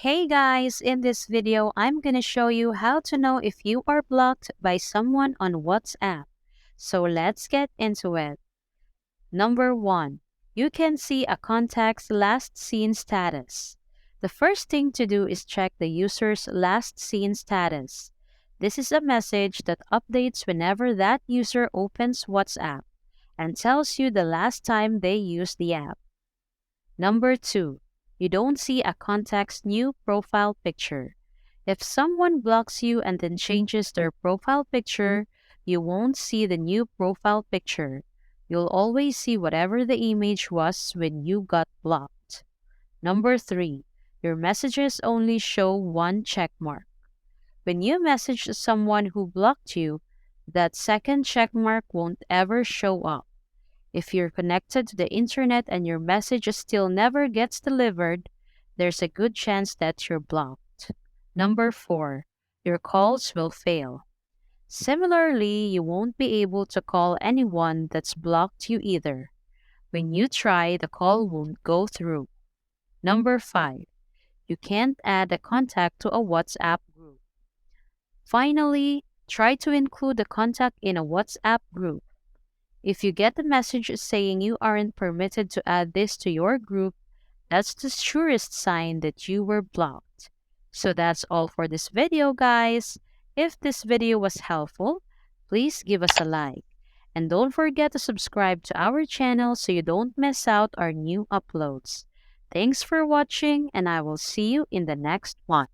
Hey guys, in this video, I'm gonna show you how to know if you are blocked by someone on WhatsApp. So let's get into it. Number 1. You can see a contact's last seen status. The first thing to do is check the user's last seen status. This is a message that updates whenever that user opens WhatsApp and tells you the last time they used the app. Number 2. You don't see a contact's new profile picture. If someone blocks you and then changes their profile picture, you won't see the new profile picture. You'll always see whatever the image was when you got blocked. Number 3. Your messages only show one check mark. When you message someone who blocked you, that second check mark won't ever show up. If you're connected to the internet and your message still never gets delivered, there's a good chance that you're blocked. Number 4. Your calls will fail. Similarly, you won't be able to call anyone that's blocked you either. When you try, the call won't go through. Number 5. You can't add a contact to a WhatsApp group. Finally, try to include the contact in a WhatsApp group. If you get a message saying you aren't permitted to add this to your group, that's the surest sign that you were blocked. So that's all for this video, guys. If this video was helpful, please give us a like. And don't forget to subscribe to our channel so you don't miss out our new uploads. Thanks for watching, and I will see you in the next one.